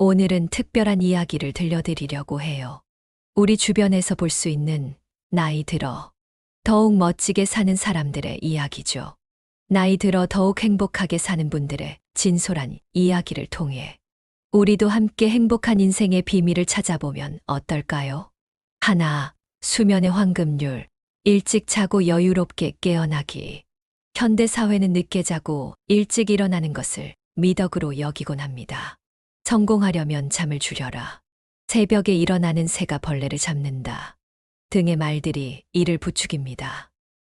오늘은 특별한 이야기를 들려드리려고 해요. 우리 주변에서 볼 수 있는 나이 들어 더욱 멋지게 사는 사람들의 이야기죠. 나이 들어 더욱 행복하게 사는 분들의 진솔한 이야기를 통해 우리도 함께 행복한 인생의 비밀을 찾아보면 어떨까요? 하나, 수면의 황금률. 일찍 자고 여유롭게 깨어나기. 현대 사회는 늦게 자고 일찍 일어나는 것을 미덕으로 여기곤 합니다. 성공하려면 잠을 줄여라. 새벽에 일어나는 새가 벌레를 잡는다. 등의 말들이 이를 부추깁니다.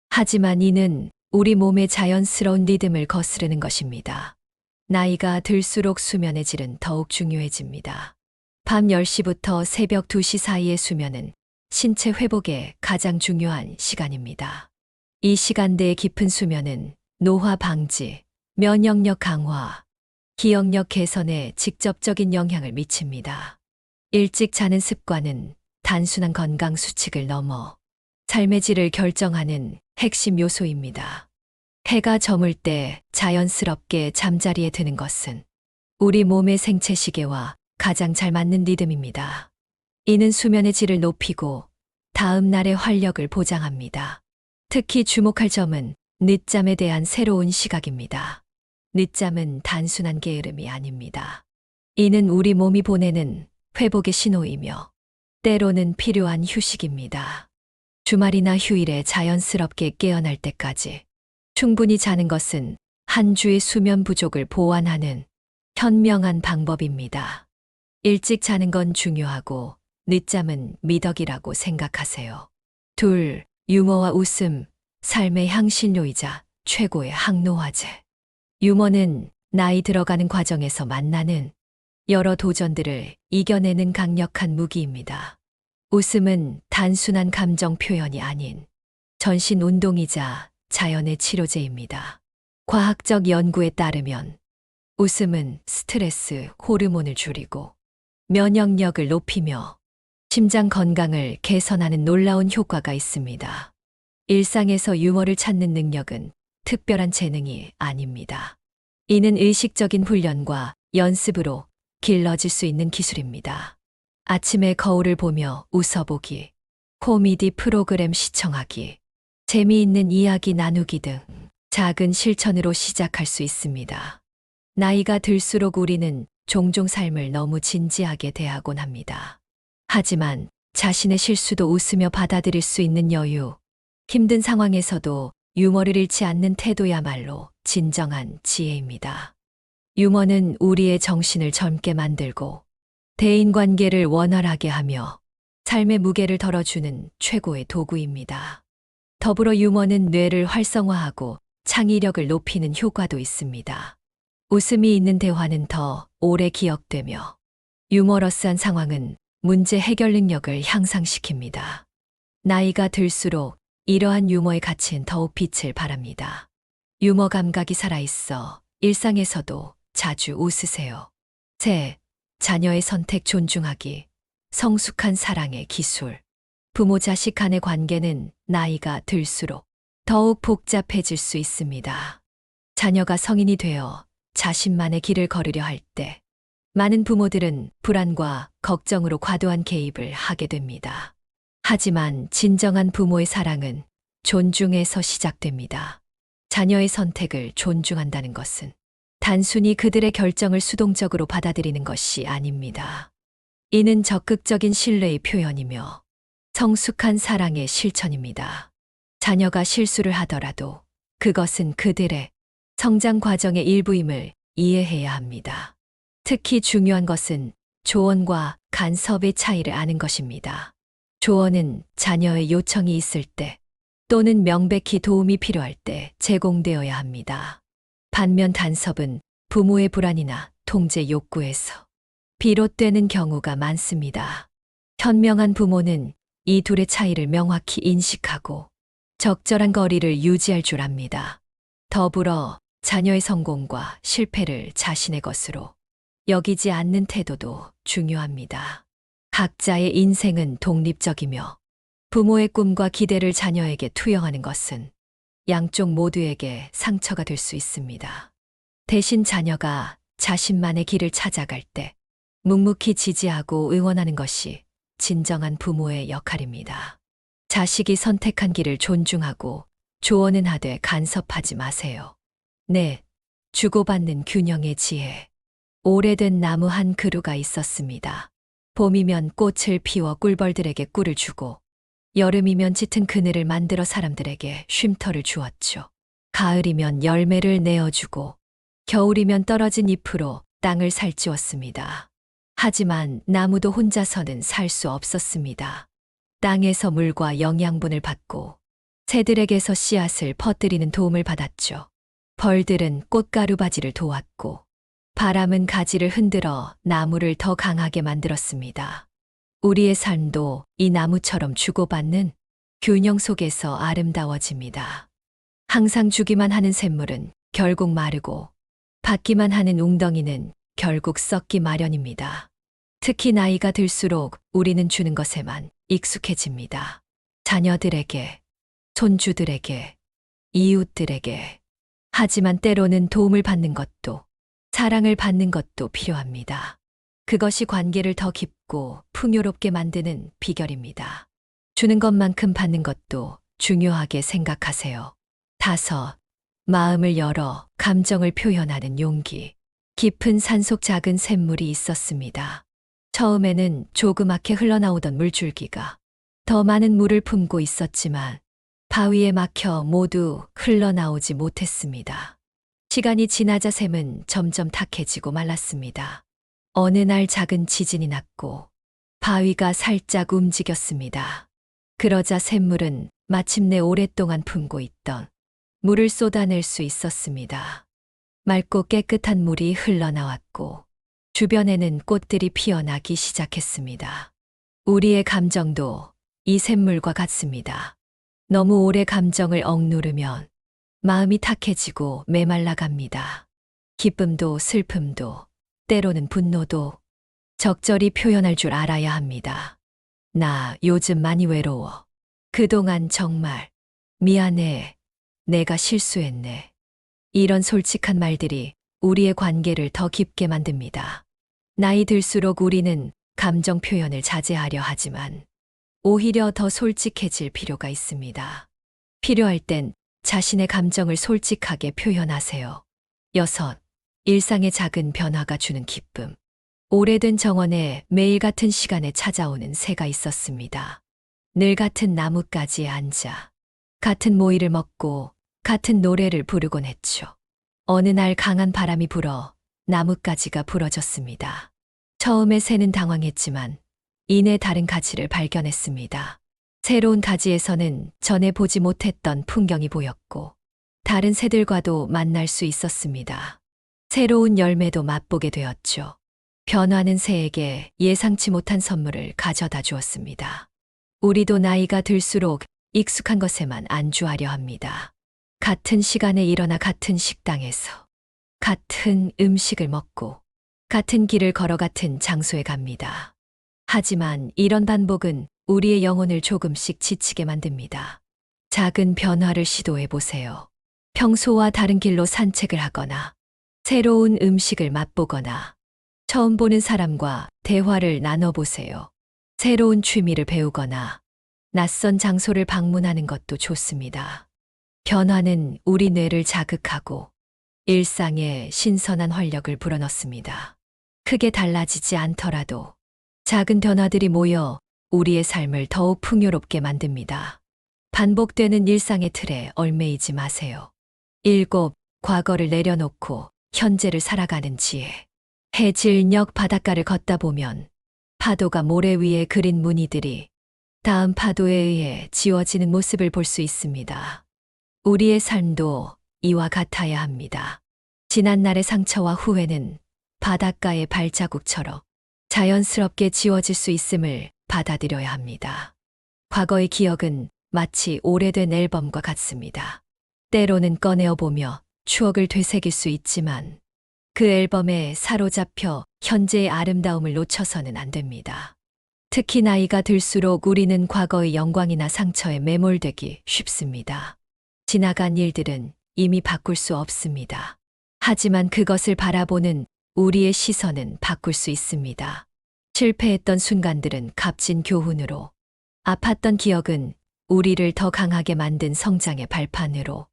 하지만 이는 우리 몸의 자연스러운 리듬을 거스르는 것입니다. 나이가 들수록 수면의 질은 더욱 중요해집니다. 밤 10시부터 새벽 2시 사이의 수면은 신체 회복에 가장 중요한 시간입니다. 이 시간대의 깊은 수면은 노화 방지, 면역력 강화, 기억력 개선에 직접적인 영향을 미칩니다. 일찍 자는 습관은 단순한 건강 수칙을 넘어 삶의 질을 결정하는 핵심 요소입니다. 해가 저물 때 자연스럽게 잠자리에 드는 것은 우리 몸의 생체 시계와 가장 잘 맞는 리듬입니다. 이는 수면의 질을 높이고 다음 날의 활력을 보장합니다. 특히 주목할 점은 늦잠에 대한 새로운 시각입니다. 늦잠은 단순한 게으름이 아닙니다. 이는 우리 몸이 보내는 회복의 신호이며 때로는 필요한 휴식입니다. 주말이나 휴일에 자연스럽게 깨어날 때까지 충분히 자는 것은 한 주의 수면 부족을 보완하는 현명한 방법입니다. 일찍 자는 건 중요하고 늦잠은 미덕이라고 생각하세요. 둘, 유머와 웃음, 삶의 향신료이자 최고의 항노화제. 유머는 나이 들어가는 과정에서 만나는 여러 도전들을 이겨내는 강력한 무기입니다. 웃음은 단순한 감정 표현이 아닌 전신 운동이자 자연의 치료제입니다. 과학적 연구에 따르면 웃음은 스트레스 호르몬을 줄이고 면역력을 높이며 심장 건강을 개선하는 놀라운 효과가 있습니다. 일상에서 유머를 찾는 능력은 특별한 재능이 아닙니다. 이는 의식적인 훈련과 연습으로 길러질 수 있는 기술입니다. 아침에 거울을 보며 웃어보기, 코미디 프로그램 시청하기, 재미있는 이야기 나누기 등 작은 실천으로 시작할 수 있습니다. 나이가 들수록 우리는 종종 삶을 너무 진지하게 대하곤 합니다. 하지만 자신의 실수도 웃으며 받아들일 수 있는 여유, 힘든 상황에서도 유머를 잃지 않는 태도야말로 진정한 지혜입니다. 유머는 우리의 정신을 젊게 만들고 대인관계를 원활하게 하며 삶의 무게를 덜어주는 최고의 도구입니다. 더불어 유머는 뇌를 활성화하고 창의력을 높이는 효과도 있습니다. 웃음이 있는 대화는 더 오래 기억되며 유머러스한 상황은 문제 해결 능력을 향상시킵니다. 나이가 들수록 이러한 유머의 가치는 더욱 빛을 발합니다. 유머 감각이 살아있어 일상에서도 자주 웃으세요. 셋, 자녀의 선택 존중하기, 성숙한 사랑의 기술. 부모 자식 간의 관계는 나이가 들수록 더욱 복잡해질 수 있습니다. 자녀가 성인이 되어 자신만의 길을 걸으려 할 때 많은 부모들은 불안과 걱정으로 과도한 개입을 하게 됩니다. 하지만 진정한 부모의 사랑은 존중에서 시작됩니다. 자녀의 선택을 존중한다는 것은 단순히 그들의 결정을 수동적으로 받아들이는 것이 아닙니다. 이는 적극적인 신뢰의 표현이며 성숙한 사랑의 실천입니다. 자녀가 실수를 하더라도 그것은 그들의 성장 과정의 일부임을 이해해야 합니다. 특히 중요한 것은 조언과 간섭의 차이를 아는 것입니다. 조언은 자녀의 요청이 있을 때 또는 명백히 도움이 필요할 때 제공되어야 합니다. 반면 간섭은 부모의 불안이나 통제 욕구에서 비롯되는 경우가 많습니다. 현명한 부모는 이 둘의 차이를 명확히 인식하고 적절한 거리를 유지할 줄 압니다. 더불어 자녀의 성공과 실패를 자신의 것으로 여기지 않는 태도도 중요합니다. 각자의 인생은 독립적이며 부모의 꿈과 기대를 자녀에게 투영하는 것은 양쪽 모두에게 상처가 될 수 있습니다. 대신 자녀가 자신만의 길을 찾아갈 때 묵묵히 지지하고 응원하는 것이 진정한 부모의 역할입니다. 자식이 선택한 길을 존중하고 조언은 하되 간섭하지 마세요. 네, 주고받는 균형의 지혜. 오래된 나무 한 그루가 있었습니다. 봄이면 꽃을 피워 꿀벌들에게 꿀을 주고 여름이면 짙은 그늘을 만들어 사람들에게 쉼터를 주었죠. 가을이면 열매를 내어주고 겨울이면 떨어진 잎으로 땅을 살찌웠습니다. 하지만 나무도 혼자서는 살 수 없었습니다. 땅에서 물과 영양분을 받고 새들에게서 씨앗을 퍼뜨리는 도움을 받았죠. 벌들은 꽃가루 바지를 도왔고 바람은 가지를 흔들어 나무를 더 강하게 만들었습니다. 우리의 삶도 이 나무처럼 주고받는 균형 속에서 아름다워집니다. 항상 주기만 하는 샘물은 결국 마르고 받기만 하는 웅덩이는 결국 썩기 마련입니다. 특히 나이가 들수록 우리는 주는 것에만 익숙해집니다. 자녀들에게, 손주들에게, 이웃들에게. 하지만 때로는 도움을 받는 것도, 사랑을 받는 것도 필요합니다. 그것이 관계를 더 깊고 풍요롭게 만드는 비결입니다. 주는 것만큼 받는 것도 중요하게 생각하세요. 5. 마음을 열어 감정을 표현하는 용기. 깊은 산속 작은 샘물이 있었습니다. 처음에는 조그맣게 흘러나오던 물줄기가 더 많은 물을 품고 있었지만 바위에 막혀 모두 흘러나오지 못했습니다. 시간이 지나자 샘은 점점 탁해지고 말랐습니다. 어느 날 작은 지진이 났고 바위가 살짝 움직였습니다. 그러자 샘물은 마침내 오랫동안 품고 있던 물을 쏟아낼 수 있었습니다. 맑고 깨끗한 물이 흘러나왔고 주변에는 꽃들이 피어나기 시작했습니다. 우리의 감정도 이 샘물과 같습니다. 너무 오래 감정을 억누르면 마음이 탁해지고 메말라 갑니다. 기쁨도 슬픔도 때로는 분노도 적절히 표현할 줄 알아야 합니다. 나 요즘 많이 외로워. 그동안 정말 미안해. 내가 실수했네. 이런 솔직한 말들이 우리의 관계를 더 깊게 만듭니다. 나이 들수록 우리는 감정 표현을 자제하려 하지만 오히려 더 솔직해질 필요가 있습니다. 필요할 땐 자신의 감정을 솔직하게 표현하세요. 6. 일상의 작은 변화가 주는 기쁨. 오래된 정원에 매일 같은 시간에 찾아오는 새가 있었습니다. 늘 같은 나뭇가지에 앉아 같은 모이를 먹고 같은 노래를 부르곤 했죠. 어느 날 강한 바람이 불어 나뭇가지가 부러졌습니다. 처음에 새는 당황했지만 이내 다른 가지를 발견했습니다. 새로운 가지에서는 전에 보지 못했던 풍경이 보였고 다른 새들과도 만날 수 있었습니다. 새로운 열매도 맛보게 되었죠. 변화는 새에게 예상치 못한 선물을 가져다 주었습니다. 우리도 나이가 들수록 익숙한 것에만 안주하려 합니다. 같은 시간에 일어나 같은 식당에서 같은 음식을 먹고 같은 길을 걸어 같은 장소에 갑니다. 하지만 이런 반복은 우리의 영혼을 조금씩 지치게 만듭니다. 작은 변화를 시도해 보세요. 평소와 다른 길로 산책을 하거나 새로운 음식을 맛보거나 처음 보는 사람과 대화를 나눠보세요. 새로운 취미를 배우거나 낯선 장소를 방문하는 것도 좋습니다. 변화는 우리 뇌를 자극하고 일상에 신선한 활력을 불어넣습니다. 크게 달라지지 않더라도 작은 변화들이 모여 우리의 삶을 더욱 풍요롭게 만듭니다. 반복되는 일상의 틀에 얽매이지 마세요. 7. 과거를 내려놓고 현재를 살아가는 지혜. 해질녘 바닷가를 걷다 보면 파도가 모래 위에 그린 무늬들이 다음 파도에 의해 지워지는 모습을 볼 수 있습니다. 우리의 삶도 이와 같아야 합니다. 지난날의 상처와 후회는 바닷가의 발자국처럼 자연스럽게 지워질 수 있음을 받아들여야 합니다. 과거의 기억은 마치 오래된 앨범과 같습니다. 때로는 꺼내어 보며 추억을 되새길 수 있지만 그 앨범에 사로잡혀 현재의 아름다움을 놓쳐서는 안 됩니다. 특히 나이가 들수록 우리는 과거의 영광이나 상처에 매몰되기 쉽습니다. 지나간 일들은 이미 바꿀 수 없습니다. 하지만 그것을 바라보는 우리의 시선은 바꿀 수 있습니다. 실패했던 순간들은 값진 교훈으로, 아팠던 기억은 우리를 더 강하게 만든 성장의 발판으로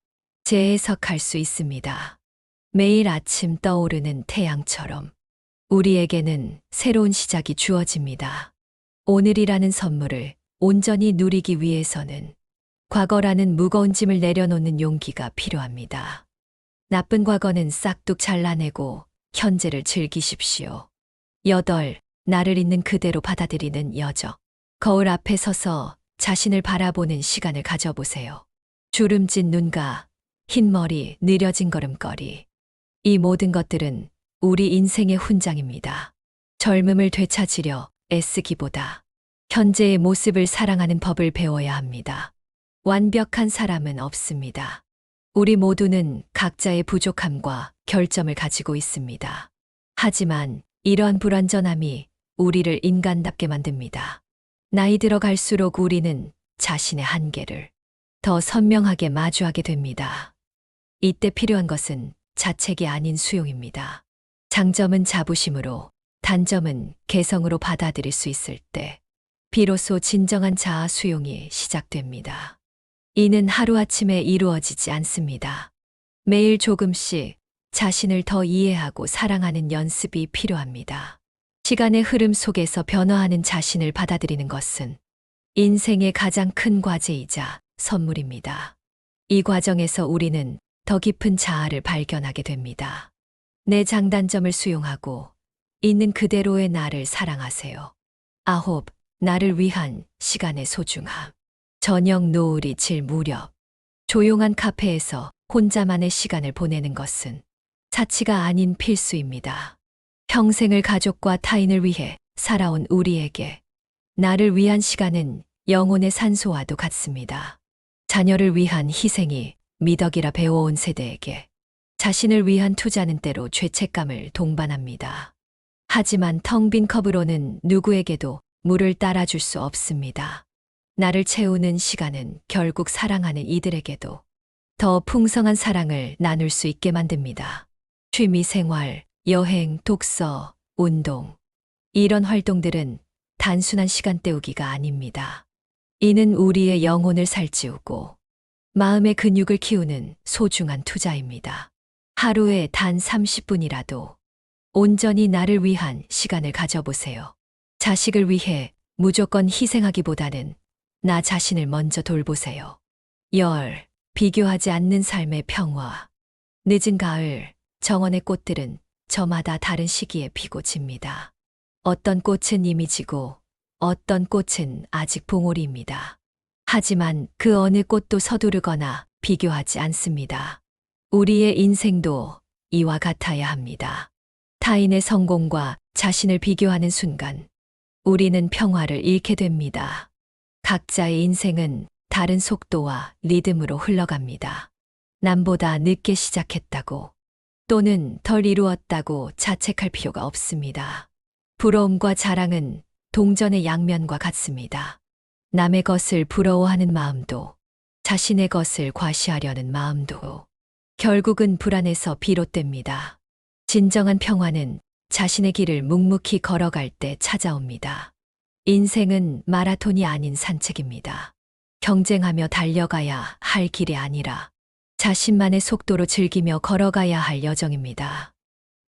재해석할 수 있습니다. 매일 아침 떠오르는 태양처럼 우리에게는 새로운 시작이 주어집니다. 오늘이라는 선물을 온전히 누리기 위해서는 과거라는 무거운 짐을 내려놓는 용기가 필요합니다. 나쁜 과거는 싹둑 잘라내고 현재를 즐기십시오. 8. 나를 있는 그대로 받아들이는 여정. 거울 앞에 서서 자신을 바라보는 시간을 가져보세요. 주름진 눈가, 흰 머리, 느려진 걸음걸이. 이 모든 것들은 우리 인생의 훈장입니다. 젊음을 되찾으려 애쓰기보다 현재의 모습을 사랑하는 법을 배워야 합니다. 완벽한 사람은 없습니다. 우리 모두는 각자의 부족함과 결점을 가지고 있습니다. 하지만 이러한 불완전함이 우리를 인간답게 만듭니다. 나이 들어갈수록 우리는 자신의 한계를 더 선명하게 마주하게 됩니다. 이때 필요한 것은 자책이 아닌 수용입니다. 장점은 자부심으로, 단점은 개성으로 받아들일 수 있을 때 비로소 진정한 자아 수용이 시작됩니다. 이는 하루아침에 이루어지지 않습니다. 매일 조금씩 자신을 더 이해하고 사랑하는 연습이 필요합니다. 시간의 흐름 속에서 변화하는 자신을 받아들이는 것은 인생의 가장 큰 과제이자 선물입니다. 이 과정에서 우리는 더 깊은 자아를 발견하게 됩니다. 내 장단점을 수용하고 있는 그대로의 나를 사랑하세요. 9. 나를 위한 시간의 소중함. 저녁 노을이 질 무렵 조용한 카페에서 혼자만의 시간을 보내는 것은 사치가 아닌 필수입니다. 평생을 가족과 타인을 위해 살아온 우리에게 나를 위한 시간은 영혼의 산소와도 같습니다. 자녀를 위한 희생이 미덕이라 배워온 세대에게 자신을 위한 투자는 때로 죄책감을 동반합니다. 하지만 텅 빈 컵으로는 누구에게도 물을 따라줄 수 없습니다. 나를 채우는 시간은 결국 사랑하는 이들에게도 더 풍성한 사랑을 나눌 수 있게 만듭니다. 취미 생활, 여행, 독서, 운동. 이런 활동들은 단순한 시간 때우기가 아닙니다. 이는 우리의 영혼을 살찌우고 마음의 근육을 키우는 소중한 투자입니다. 하루에 단 30분이라도 온전히 나를 위한 시간을 가져보세요. 자식을 위해 무조건 희생하기보다는 나 자신을 먼저 돌보세요. 비교하지 않는 삶의 평화. 늦은 가을, 정원의 꽃들은 저마다 다른 시기에 피고 집니다. 어떤 꽃은 이미 지고 어떤 꽃은 아직 봉오리입니다. 하지만 그 어느 꽃도 서두르거나 비교하지 않습니다. 우리의 인생도 이와 같아야 합니다. 타인의 성공과 자신을 비교하는 순간 우리는 평화를 잃게 됩니다. 각자의 인생은 다른 속도와 리듬으로 흘러갑니다. 남보다 늦게 시작했다고 또는 덜 이루었다고 자책할 필요가 없습니다. 부러움과 자랑은 동전의 양면과 같습니다. 남의 것을 부러워하는 마음도 자신의 것을 과시하려는 마음도 결국은 불안에서 비롯됩니다. 진정한 평화는 자신의 길을 묵묵히 걸어갈 때 찾아옵니다. 인생은 마라톤이 아닌 산책입니다. 경쟁하며 달려가야 할 길이 아니라 자신만의 속도로 즐기며 걸어가야 할 여정입니다.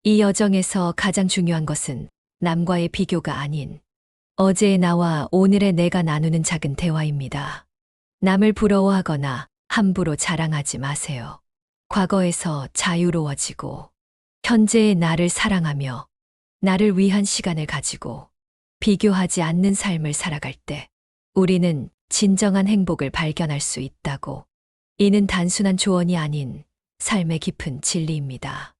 이 여정에서 가장 중요한 것은 남과의 비교가 아닌 어제의 나와 오늘의 내가 나누는 작은 대화입니다. 남을 부러워하거나 함부로 자랑하지 마세요. 과거에서 자유로워지고 현재의 나를 사랑하며 나를 위한 시간을 가지고 비교하지 않는 삶을 살아갈 때 우리는 진정한 행복을 발견할 수 있다고. 이는 단순한 조언이 아닌 삶의 깊은 진리입니다.